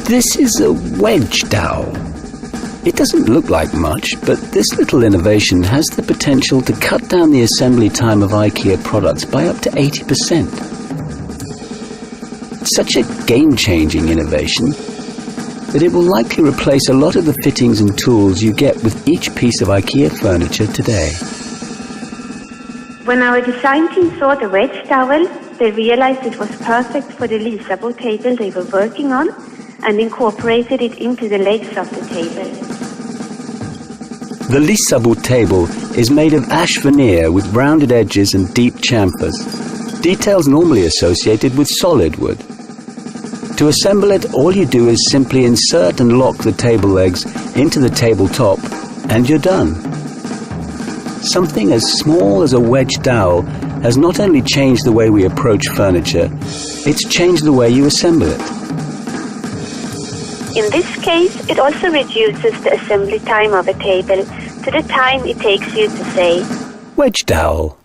This is a wedge dowel. It doesn't look like much, but this little innovation has the potential to cut down the assembly time of IKEA products by up to 80%. It's such a game-changing innovation that it will likely replace a lot of the fittings and tools you get with each piece of IKEA furniture today. When our design team saw the wedge dowel, they realized it was perfect for the LISABO table they were working on and incorporated it into the legs of the table. The LISABO table is made of ash veneer with rounded edges and deep chamfers, details normally associated with solid wood. To assemble it, all you do is simply insert and lock the table legs into the tabletop, and you're done. Something as small as a wedge dowel has not only changed the way we approach furniture, it's changed the way you assemble it. In this case, it also reduces the assembly time of a table to the time it takes you to say, Wedge dowel.